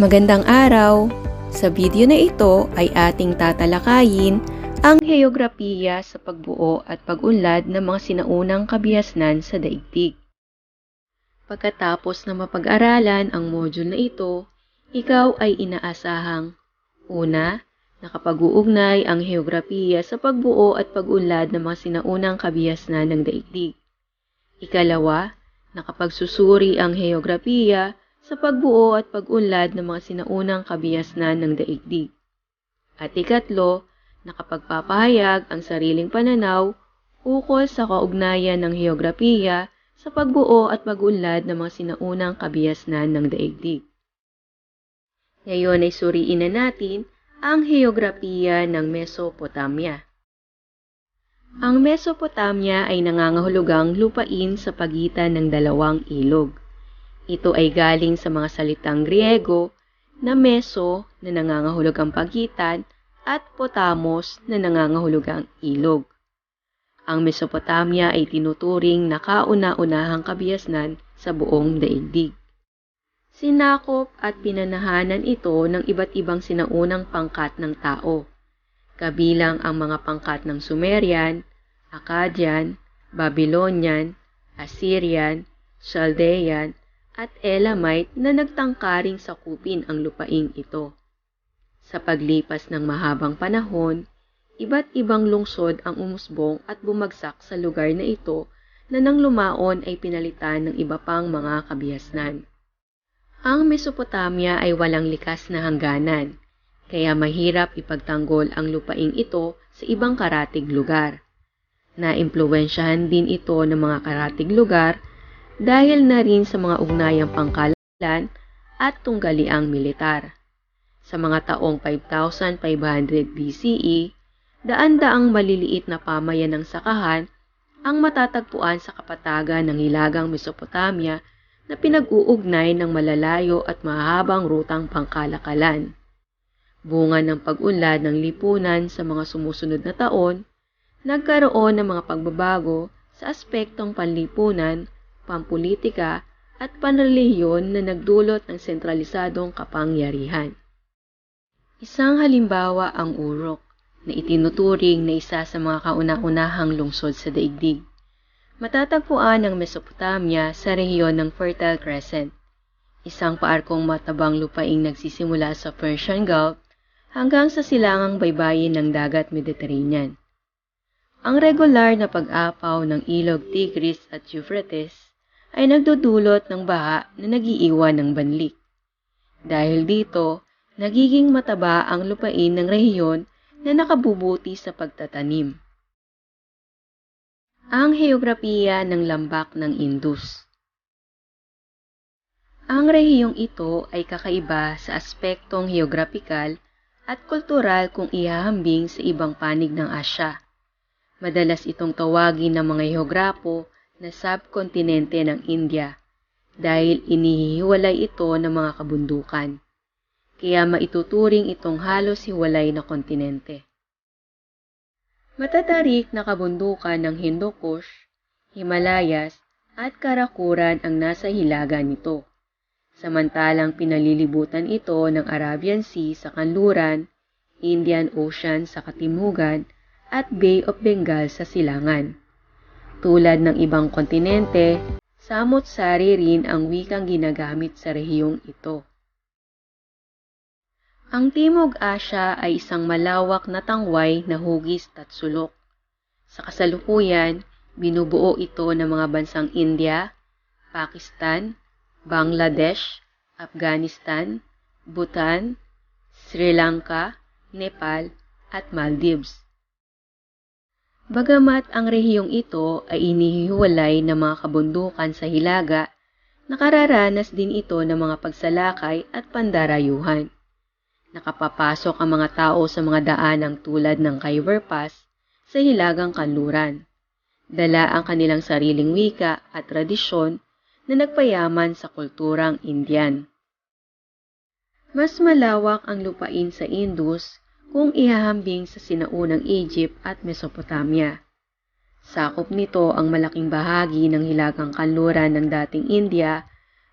Magandang araw! Sa video na ito ay ating tatalakayin ang heograpiya sa pagbuo at pag-unlad ng mga sinaunang kabihasnan sa daigdig. Pagkatapos na mapag-aralan ang module na ito, ikaw ay inaasahang: una, nakapag-uugnay ang heograpiya sa pagbuo at pag-unlad ng mga sinaunang kabihasnan ng daigdig. Ikalawa, nakapagsusuri ang heograpiya sa pagbuo at pag-unlad ng mga sinaunang kabihasnan ng daigdig. At ikatlo, nakapagpapahayag ang sariling pananaw ukol sa kaugnayan ng heograpiya sa pagbuo at pag-unlad ng mga sinaunang kabihasnan ng daigdig. Ngayon ay suriin na natin ang heograpiya ng Mesopotamia. Ang Mesopotamia ay nangangahulugang lupain sa pagitan ng dalawang ilog. Ito ay galing sa mga salitang Griego na meso na nangangahulugang pagitan at potamos na nangangahulugang ilog. Ang Mesopotamia ay tinuturing na kauna-unahang kabihasnan sa buong daigdig. Sinakop at pinanahanan ito ng iba't ibang sinaunang pangkat ng tao, kabilang ang mga pangkat ng Sumerian, Akkadian, Babylonian, Assyrian, Chaldean, at Elamite na nagtangkaring sakupin ang lupaing ito. Sa paglipas ng mahabang panahon, iba't ibang lungsod ang umusbong at bumagsak sa lugar na ito na nang lumaon ay pinalitan ng iba pang mga kabihasnan. Ang Mesopotamia ay walang likas na hangganan, kaya mahirap ipagtanggol ang lupaing ito sa ibang karatig lugar. Naimpluwensyahan din ito ng mga karatig lugar dahil na rin sa mga ugnayang pangkalalan at tunggaliang militar. Sa mga taong 5,500 BCE, daan-daang maliliit na pamayanang sakahan ang matatagpuan sa kapatagan ng hilagang Mesopotamia na pinag-uugnay ng malalayo at mahabang rutang pangkalakalan. Bunga ng pag-unlad ng lipunan sa mga sumusunod na taon, nagkaroon ng mga pagbabago sa aspektong panlipunan, pampulitika at panrelihiyon na nagdulot ng sentralisadong kapangyarihan. Isang halimbawa ang Uruk, na itinuturing na isa sa mga kauna-unahang lungsod sa daigdig. Matatagpuan ang Mesopotamia sa rehiyon ng Fertile Crescent, isang paarkong matabang lupaing nagsisimula sa Persian Gulf hanggang sa silangang baybayin ng dagat Mediterranean. Ang regular na pag-apaw ng ilog Tigris at Euphrates ay nagdudulot ng baha na nagiiwan ng banlik. Dahil dito, nagiging mataba ang lupain ng rehiyon na nakabubuti sa pagtatanim. Ang heograpiya ng lambak ng Indus. Ang rehiyong ito ay kakaiba sa aspektong heograpikal at kultural kung ihahambing sa ibang panig ng Asya. Madalas itong tawagin ng mga heograpo na subkontinente ng India dahil inihiwalay ito ng mga kabundukan. Kaya maituturing itong halos hiwalay na kontinente. Matatarik na kabundukan ng Hindu Kush, Himalayas at Karakuran ang nasa hilaga nito. Samantalang pinalilibutan ito ng Arabian Sea sa kanluran, Indian Ocean sa katimugan at Bay of Bengal sa silangan. Tulad ng ibang kontinente, samot-sari rin ang wikang ginagamit sa rehiyong ito. Ang Timog Asya ay isang malawak na tangway na hugis at sulok. Sa kasalukuyan, binubuo ito ng mga bansang India, Pakistan, Bangladesh, Afghanistan, Bhutan, Sri Lanka, Nepal at Maldives. Bagamat ang rehiyong ito ay inihiwalay ng mga kabundukan sa hilaga, nakararanas din ito ng mga pagsalakay at pandarayuhan. Nakapapasok ang mga tao sa mga daanang tulad ng Khyber Pass sa hilagang kanluran. Dala ang kanilang sariling wika at tradisyon na nagpayaman sa kulturang Indian. Mas malawak ang lupain sa Indus kung ihahambing sa sinaunang Egypt at Mesopotamia. Sakop nito ang malaking bahagi ng hilagang kanluran ng dating India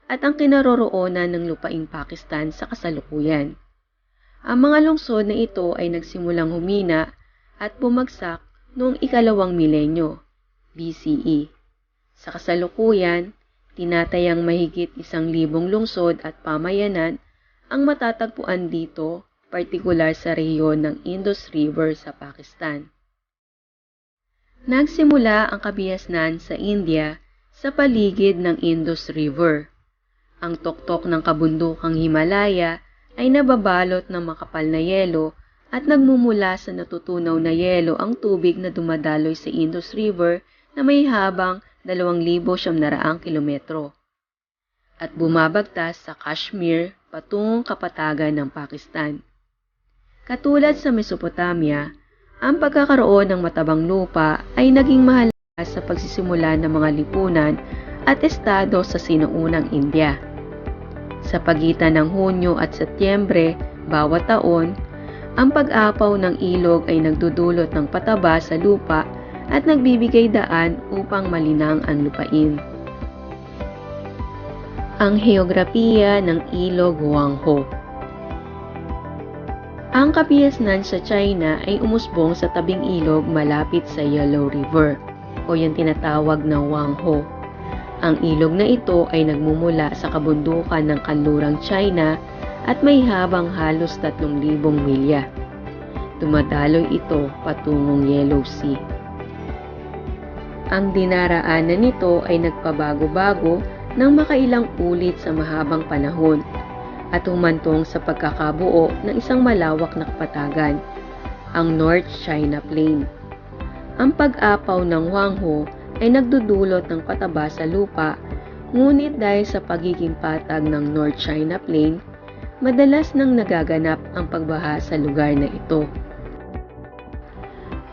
at ang kinaroroonan ng lupaing Pakistan sa kasalukuyan. Ang mga lungsod na ito ay nagsimulang humina at bumagsak noong ikalawang milenyo, BCE. Sa kasalukuyan, tinatayang mahigit 1,000 lungsod at pamayanan ang matatagpuan dito, partikular sa rehiyon ng Indus River sa Pakistan. Nagsimula ang kabiasnan sa India sa paligid ng Indus River. Ang tuktok ng kabundukang Himalaya ay nababalot ng makapal na yelo at nagmumula sa natutunaw na yelo ang tubig na dumadaloy sa Indus River na may habang 2,900 kilometro at bumabagtas sa Kashmir patungong kapatagan ng Pakistan. Katulad sa Mesopotamia, ang pagkakaroon ng matabang lupa ay naging mahalaga sa pagsisimula ng mga lipunan at estado sa sinuunang India. Sa pagitan ng Hunyo at Setyembre bawat taon, ang pag-apaw ng ilog ay nagdudulot ng pataba sa lupa at nagbibigay daan upang malinang ang lupain. Ang heograpiya ng ilog Huanghe. Ang kabiasnan sa China ay umusbong sa tabing ilog malapit sa Yellow River o yung tinatawag na Huanghe. Ang ilog na ito ay nagmumula sa kabundukan ng kanlurang China at may habang halos 3,000 milya. Dumadaloy ito patungong Yellow Sea. Ang dinaraanan nito ay nagpabago-bago ng makailang ulit sa mahabang panahon at humantong sa pagkakabuo ng isang malawak na kapatagan, ang North China Plain. Ang pag-apaw ng Huanghe ay nagdudulot ng pataba sa lupa, ngunit dahil sa pagiging patag ng North China Plain, madalas nang nagaganap ang pagbaha sa lugar na ito.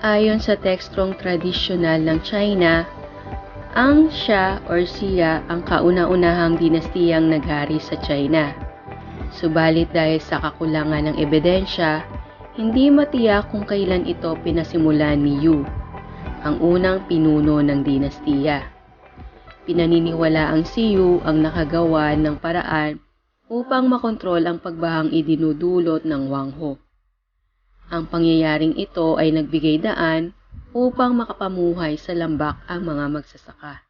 Ayon sa tekstong tradisyonal ng China, ang Xia or Xia ang kauna-unahang dinastiyang naghari sa China. Subalit dahil sa kakulangan ng ebidensya, hindi matiyak kung kailan ito pinasimulan ni Yu, ang unang pinuno ng dinastiya. Pinaniniwalaang si Yu ang nakagawa ng paraan upang makontrol ang pagbahang idinudulot ng Huanghe. Ang pangyayaring ito ay nagbigay daan upang makapamuhay sa lambak ang mga magsasaka.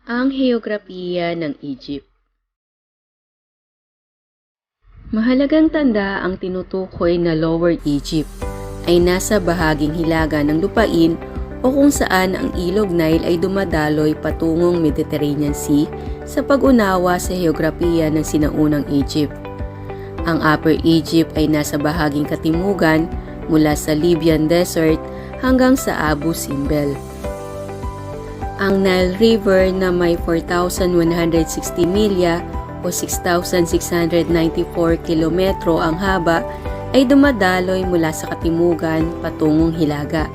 Ang heograpiya ng Egypt. Mahalagang tanda ang tinutukoy na Lower Egypt ay nasa bahaging hilaga ng lupain o kung saan ang ilog Nile ay dumadaloy patungong Mediterranean Sea sa pag-unawa sa heograpiya ng sinaunang Egypt. Ang Upper Egypt ay nasa bahaging katimugan mula sa Libyan Desert hanggang sa Abu Simbel. Ang Nile River na may 4,160 milya o 6,694 kilometro ang haba ay dumadaloy mula sa katimugan patungong hilaga.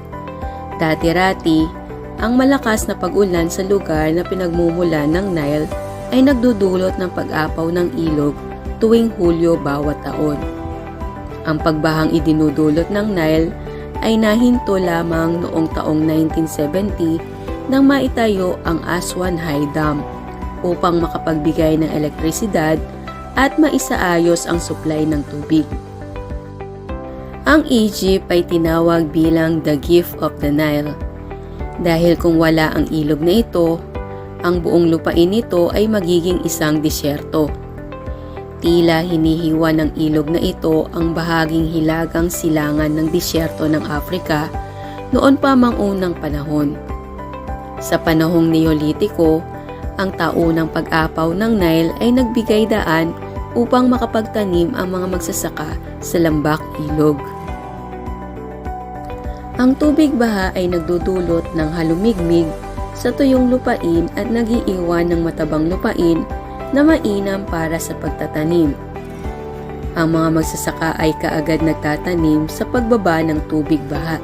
Dati-rati, ang malakas na pag-ulan sa lugar na pinagmumulan ng Nile ay nagdudulot ng pag-apaw ng ilog tuwing Hulyo bawat taon. Ang pagbahang idinudulot ng Nile ay nahinto lamang noong taong 1970 nang maitayo ang Aswan High Dam upang makapagbigay ng elektrisidad at maisaayos ang supply ng tubig. Ang Egypt ay tinawag bilang the gift of the Nile dahil kung wala ang ilog na ito, ang buong lupain nito ay magiging isang disyerto. Tila hinihiwa ng ilog na ito ang bahaging hilagang silangan ng disyerto ng Afrika noon pa mang unang panahon. Sa panahong Neolitiko, ang taunang pag-apaw ng Nile ay nagbigay daan upang makapagtanim ang mga magsasaka sa lambak ilog. Ang tubig baha ay nagdudulot ng halumigmig sa tuyong lupain at nagiiwan ng matabang lupain na mainam para sa pagtatanim. Ang mga magsasaka ay kaagad nagtatanim sa pagbaba ng tubig baha.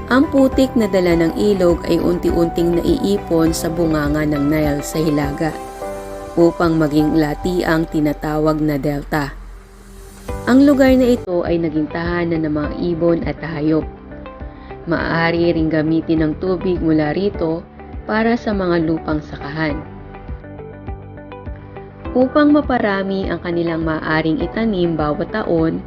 Ang putik na dala ng ilog ay unti-unting naiipon sa bunganga ng Nile sa hilaga upang maging latiang tinatawag na delta. Ang lugar na ito ay naging tahanan ng mga ibon at hayop. Maaari ring gamitin ang tubig mula rito para sa mga lupang sakahan. Upang maparami ang kanilang maaaring itanim bawat taon,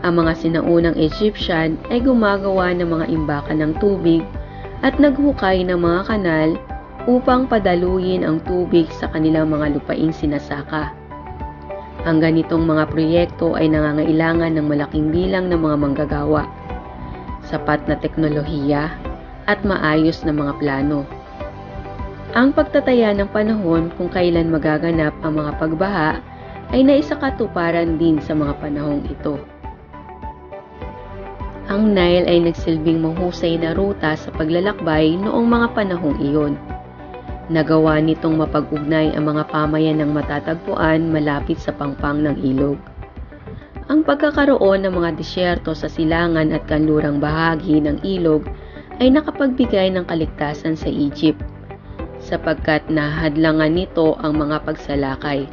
ang mga sinaunang Egyptian ay gumagawa ng mga imbakan ng tubig at naghukay ng mga kanal upang padaluyin ang tubig sa kanilang mga lupaing sinasaka. Ang ganitong mga proyekto ay nangangailangan ng malaking bilang ng mga manggagawa, sapat na teknolohiya at maayos na mga plano. Ang pagtataya ng panahon kung kailan magaganap ang mga pagbaha ay naisakatuparan din sa mga panahong ito. Ang Nile ay nagsilbing mahusay na ruta sa paglalakbay noong mga panahong iyon. Nagawa nitong mapag-ugnay ang mga pamayan ng matatagpuan malapit sa pangpang ng ilog. Ang pagkakaroon ng mga disyerto sa silangan at kanlurang bahagi ng ilog ay nakapagbigay ng kaligtasan sa Egypt, sapagkat nahadlangan nito ang mga pagsalakay.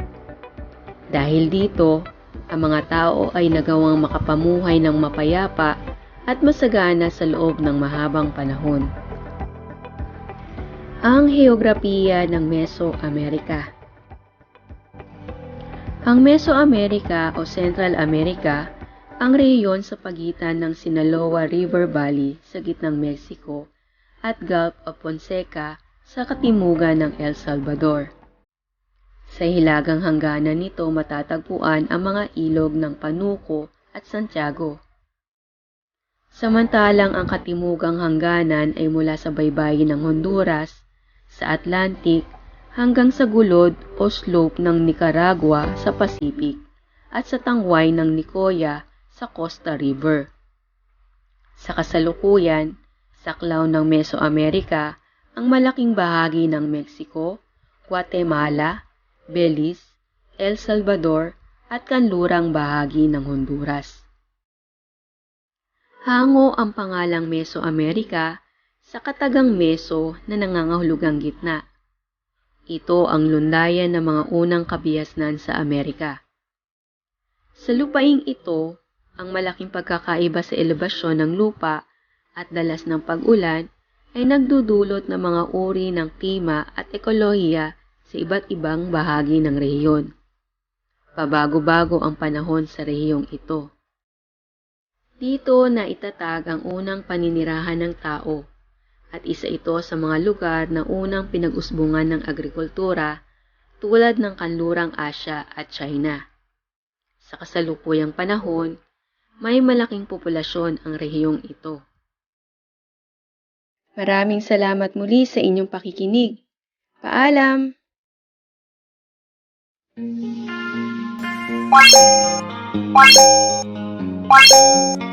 Dahil dito, ang mga tao ay nagawang makapamuhay ng mapayapa at masagana sa loob ng mahabang panahon. Ang heograpiya ng Mesoamerica. Ang Mesoamerica o Central America, ang rehiyon sa pagitan ng Sinaloa River Valley sa gitnang Mexico at Gulf of Fonseca sa katimugan ng El Salvador. Sa hilagang hangganan nito matatagpuan ang mga ilog ng Panuco at Santiago. Samantalang ang katimugang hangganan ay mula sa baybayin ng Honduras, sa Atlantic, hanggang sa gulod o slope ng Nicaragua sa Pacific at sa tangway ng Nicoya sa Costa River. Sa kasalukuyan, saklaw ng Mesoamerica ang malaking bahagi ng Mexico, Guatemala, Belize, El Salvador at kanlurang bahagi ng Honduras. Hango ang pangalang Mesoamerica sa katagang Meso na nangangahulugang gitna. Ito ang lundayan ng mga unang kabihasnan sa Amerika. Sa lupaing ito, ang malaking pagkakaiba sa elebasyon ng lupa at dalas ng pag-ulan ay nagdudulot ng mga uri ng klima at ekolohiya sa iba't ibang bahagi ng rehiyon. Pabago-bago ang panahon sa rehiyong ito. Dito na itatag ang unang paninirahan ng tao at isa ito sa mga lugar na unang pinag-usbungan ng agrikultura tulad ng kanlurang Asya at China. Sa kasalukuyang panahon, may malaking populasyon ang rehiyong ito. Maraming salamat muli sa inyong pakikinig. Paalam! Wow!